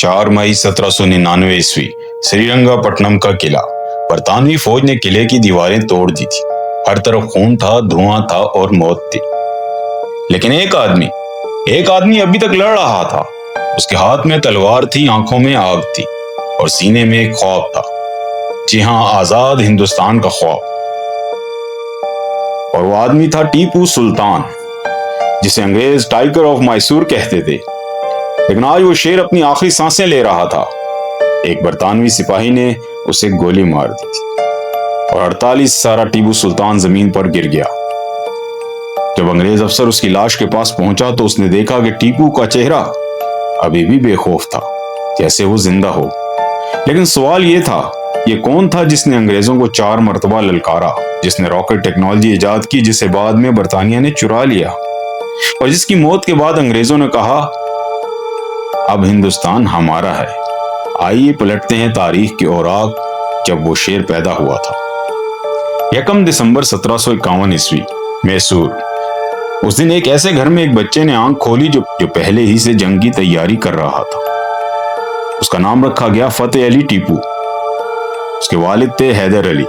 4 मई 1799 ईस्वी श्रीरंगपट्टनम का किला। बरतानवी फौज ने किले की दीवारें तोड़ दी थी। हर तरफ खून था, धुआं था और मौत थी। लेकिन एक आदमी अभी तक लड़ रहा था। उसके हाथ में तलवार थी, आंखों में आग थी और सीने में एक ख्वाब था। जी हाँ, आजाद हिंदुस्तान का ख्वाब। और वो आदमी था टीपू सुल्तान, जिसे अंग्रेज टाइगर ऑफ मैसूर कहते थे। लेकिन आज वो शेर अपनी आखिरी सांसें ले रहा था। एक बरतानवी सिपाही ने उसे गोली मार दी थी और 48 साला टीपू सुल्तान जमीन पर गिर गया। जब अंग्रेज अफसर उसकी लाश के पास पहुंचा तो उसने देखा कि टीपू का चेहरा अभी भी बेखौफ था, जैसे वो जिंदा हो। लेकिन सवाल ये था, ये कौन था जिसने अंग्रेजों को 4 मरतबा ललकारा, जिसने रॉकेट टेक्नोलॉजी इजाद की, जिसे बाद में बरतानिया ने चुरा लिया, और जिसकी मौत के बाद अंग्रेजों ने कहा अब हिंदुस्तान हमारा है। आइए पलटते हैं तारीख के औराक जब वो शेर पैदा हुआ था। 1 दिसंबर 1751 ईस्वी, मैसूर। उस दिन एक ऐसे घर में एक बच्चे ने आंख खोली जो पहले ही से जंग की तैयारी कर रहा था। उसका नाम रखा गया फतेह अली टीपू। उसके वालिद थे हैदर अली,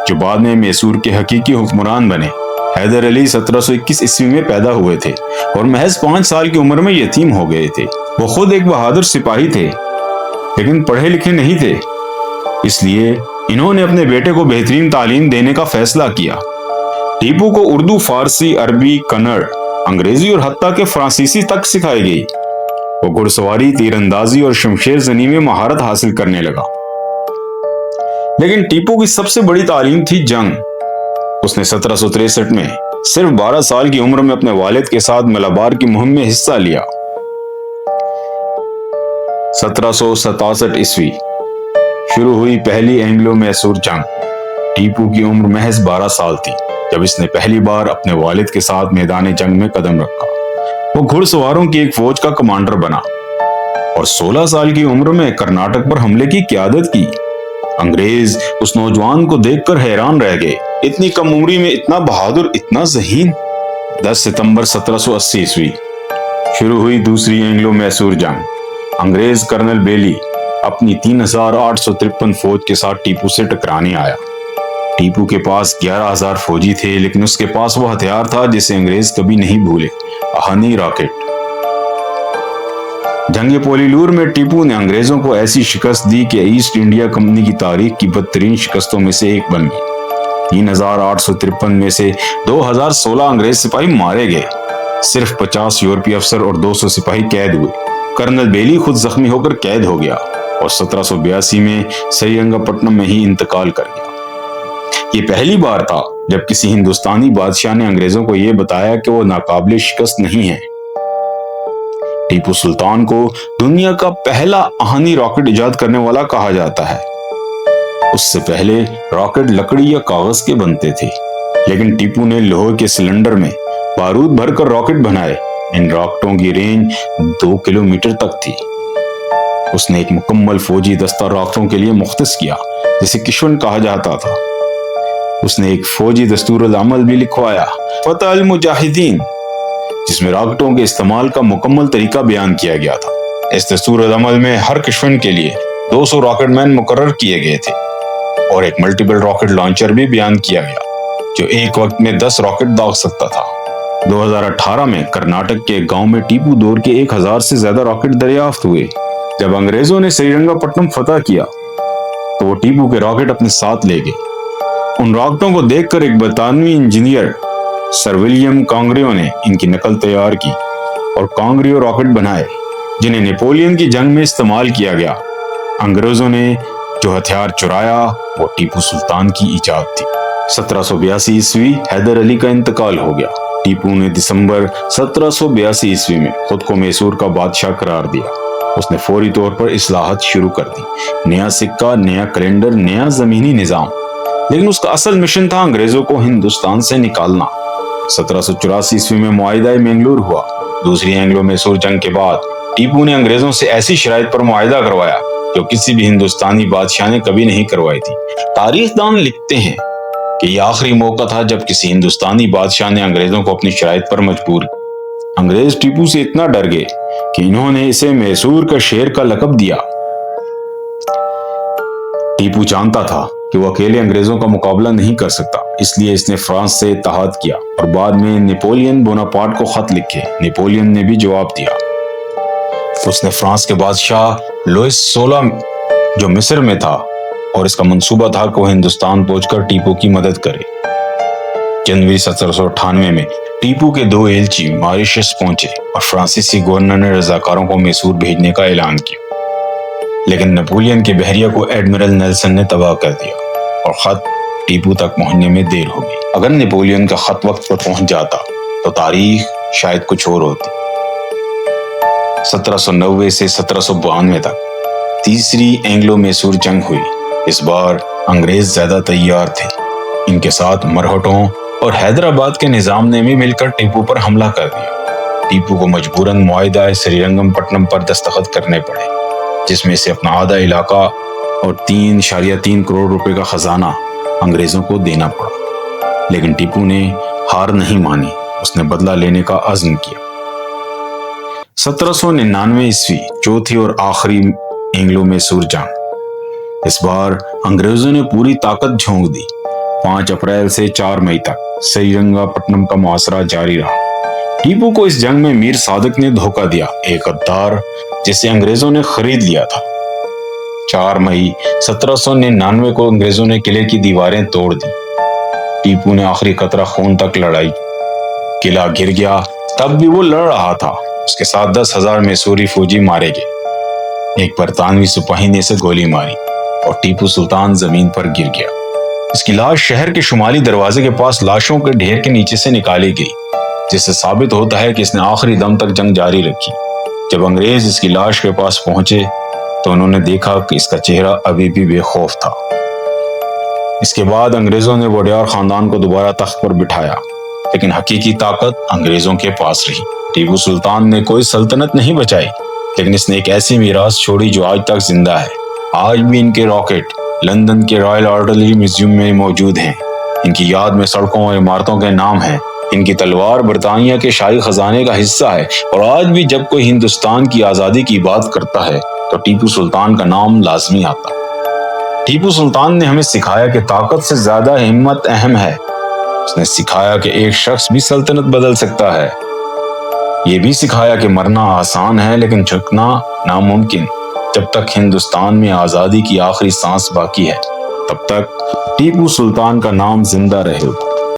जो बाद में मैसूर के हकीकी हुक्मरान बने। हैदर अली 1721 ईस्वी में पैदा हुए थे और महज 5 साल की उम्र में यतीम हो गए थे। वो खुद एक बहादुर सिपाही थे, लेकिन पढ़े लिखे नहीं थे। इसलिए इन्होंने अपने बेटे को बेहतरीन तालीम देने का फैसला किया। टीपू को उर्दू, फारसी, अरबी, कन्नड़, अंग्रेजी और हत्ता के फ्रांसीसी तक सिखाई गई। वो घुड़सवारी, तीरंदाजी और शमशेर जनी में महारत हासिल करने लगा। लेकिन टीपू की सबसे बड़ी तालीम थी जंग। उसने 1763 में सिर्फ 12 साल की उम्र में अपने वालिद के साथ मलाबार की मुहिम में हिस्सा लिया। 1767 ईस्वी शुरू हुई पहली एंग्लो मैसूर जंग। टीपू की उम्र महज 12 साल थी जब इसने पहली बार अपने वालिद के साथ मैदान जंग में कदम रखा। वो घुड़सवारों की एक फौज का कमांडर बना और 16 साल की उम्र में कर्नाटक पर हमले की क़यादत की। अंग्रेज उस नौजवान को देखकर हैरान रह गए। इतनी कम उम्री में इतना बहादुर, इतना ज़हीन। 10 सितंबर 1780 ईस्वी शुरू हुई दूसरी एंग्लो मैसूर जंग। अंग्रेज कर्नल बेली अपनी 3853 फौज के साथ टीपू से टकराने आया। टीपू के पास 11,000 फौजी थे, लेकिन उसके पास वो हथियार था जिसे अंग्रेज कभी नहीं भूले, आहनी रॉकेट। जंग पोलीलूर में टीपू ने अंग्रेजों को ऐसी शिकस्त दी कि ईस्ट इंडिया कंपनी की तारीख की बदतरीन शिकस्तों में से एक बन गई। 3853 में से 2016 अंग्रेज सिपाही मारे गए। सिर्फ 50 यूरोपीय अफसर और 200 सिपाही कैद हुए। कर्नल बेली खुद जख्मी होकर कैद हो गया और 1782 में श्रीरंगपट्टनम में ही इंतकाल कर गया। ये पहली बार था जब किसी हिंदुस्तानी बादशाह ने अंग्रेजों को यह बताया कि वो नाकाबिले शिकस्त नहीं है। टीपू सुल्तान को दुनिया का पहला आहनी रॉकेट इजाद करने वाला कहा जाता है। उससे पहले रॉकेट लकड़ी या कागज के बनते थे, लेकिन टीपू ने लोहे के सिलेंडर में बारूद भरकर रॉकेट बनाए। इन रॉकेटों की रेंज 2 किलोमीटर तक थी। उसने एक मुकम्मल फौजी दस्ता रॉकेटों के लिए मुख्तस किया, जिसे किश्वन कहा जाता था। उसने एक फौजी दस्तूरुल अमल भी लिखवाया, फतह अल मुजाहिदीन, जिसमें रॉकेटों के इस्तेमाल का मुकम्मल तरीका बयान किया गया था। इस दस्तूरुल अमल में हर किश्वन के लिए 200 रॉकेटमैन मुकर्रर किए गए थे और एक मल्टीपल रॉकेट लॉन्चर भी बयान किया गया, जो एक वक्त में 10 रॉकेट दाग सकता था। 2018 में कर्नाटक के एक गांव में टीपू दौर के 1000 से ज्यादा रॉकेट दरियाफ्त हुए। जब अंग्रेजों ने श्रीरंगपट्टनम फतह किया तो वो टीपू के रॉकेट अपने साथ ले गए। उन रॉकेटों को देखकर एक बरतानवी इंजीनियर सर विलियम कांग्रियो ने इनकी नकल तैयार की और कांग्रियो रॉकेट बनाए, जिन्हें नेपोलियन की जंग में इस्तेमाल किया गया। अंग्रेजों ने जो हथियार चुराया वो टीपू सुल्तान की इजाद थी। 1782 ईस्वी हैदर अली का इंतकाल हो गया। टीपू ने दिसंबर 1782 ईस्वी में खुद को मैसूर का बादशाह करार दिया। उसने फौरी तौर पर इस्लाहत शुरू कर दी। नया सिक्का, नया कैलेंडर, नया जमीनी निजाम। लेकिन उसका असल मिशन था अंग्रेजों को हिंदुस्तान से निकालना। 1784 ईस्वी में मुआहिदा मैंगलोर हुआ। दूसरी एंग्लो मैसूर जंग के बाद टीपू ने अंग्रेजों से ऐसी शराइत पर मुआहिदा करवाया जो किसी भी हिंदुस्तानी बादशाह ने कभी नहीं करवाई थी। तारीखदान लिखते हैं कि यह आखिरी मौका था जब किसी हिंदुस्तानी बादशाह ने अंग्रेजों को अपनी शराइत पर मजबूर। انگریز ٹیپو سے اتنا ڈر گئے کہ انہوں نے اسے میسور کا شیر کا لقب دیا۔ ٹیپو جانتا تھا کہ وہ اکیلے انگریزوں کا مقابلہ نہیں کر سکتا، اس لیے اس نے فرانس سے اتحاد کیا اور بعد میں نیپولین بوناپارٹ کو خط لکھے۔ نیپولین نے بھی جواب دیا۔ اس نے فرانس کے بادشاہ لوئس 16 جو مصر میں تھا، اور اس کا منصوبہ تھا کہ وہ ہندوستان پہنچ کر ٹیپو کی مدد کرے۔ جنوری 1798 میں ٹیپو کے 2 ایلچی ماریشس پہنچے اور فرانسیسی گورنر نے رضاکاروں کو میسور بھیجنے کا اعلان کیا، لیکن نپولین کے بحریہ کو ایڈمرل نیلسن نے تباہ کر دیا اور خط ٹیپو تک پہنچنے میں دیر ہو گئی۔ اگر نپولین کا خط وقت پر پہنچ جاتا تو تاریخ شاید کچھ اور ہوتی۔ 1790 سے 1792 تک تیسری اینگلو میسور جنگ ہوئی۔ اس بار انگریز زیادہ تیار تھے۔ ان کے ساتھ مرہٹوں اور حیدرآباد کے نظام نے بھی مل کر ٹیپو پر حملہ کر دیا۔ ٹیپو کو مجبوراً معاہدہ سری رنگم پٹنم پر دستخط کرنے پڑے، جس میں سے اپنا آدھا علاقہ اور 3.3 کروڑ روپے کا خزانہ انگریزوں کو دینا پڑا۔ لیکن ٹیپو نے ہار نہیں مانی، اس نے بدلہ لینے کا عزم کیا۔ 1799 عیسوی چوتھی اور آخری اینگلو میسور جنگ۔ اس بار انگریزوں نے پوری طاقت جھونک دی۔ 5 اپریل سے 4 مئی تک سری رنگا پٹنم کا محاصرہ جاری رہا۔ ٹیپو کو اس جنگ میں میر صادق نے دھوکہ دیا، ایک غدار جسے انگریزوں نے خرید لیا تھا۔ 4 مئی 1799 کو انگریزوں نے قلعے کی دیواریں توڑ دی۔ ٹیپو نے آخری قطرہ خون تک لڑائی۔ قلعہ گر گیا، تب بھی وہ لڑ رہا تھا۔ اس کے ساتھ 10,000 میسوری فوجی مارے گئے۔ ایک برطانوی سپاہی نے اسے گولی ماری اور ٹیپو سلطان زمین پر گر گیا۔ اس کی لاش شہر کے شمالی دروازے کے پاس لاشوں کے ڈھیر کے نیچے سے نکالی گئی، جس سے ثابت ہوتا ہے کہ اس نے آخری دم تک جنگ جاری رکھی۔ جب انگریز اس کی لاش کے پاس پہنچے تو انہوں نے دیکھا کہ اس کا چہرہ ابھی بھی بے خوف تھا۔ اس کے بعد انگریزوں نے وڈیار خاندان کو دوبارہ تخت پر بٹھایا، لیکن حقیقی طاقت انگریزوں کے پاس رہی۔ ٹیپو سلطان نے کوئی سلطنت نہیں بچائی، لیکن اس نے ایک ایسی میراث چھوڑی جو آج تک زندہ ہے۔ آج بھی ان کے راکٹ لندن کے رائل آرٹلری میوزیم میں موجود ہیں۔ ان کی یاد میں سڑکوں اور عمارتوں کے نام ہیں۔ ان کی تلوار برطانیہ کے شاہی خزانے کا حصہ ہے، اور آج بھی جب کوئی ہندوستان کی آزادی کی بات کرتا ہے تو ٹیپو سلطان کا نام لازمی آتا ہے۔ ٹیپو سلطان نے ہمیں سکھایا کہ طاقت سے زیادہ ہمت اہم ہے۔ اس نے سکھایا کہ ایک شخص بھی سلطنت بدل سکتا ہے۔ یہ بھی سکھایا کہ مرنا آسان ہے لیکن جھکنا ناممکن۔ جب تک ہندوستان میں آزادی کی آخری سانس باقی ہے، تب تک ٹیپو سلطان کا نام زندہ رہے گا۔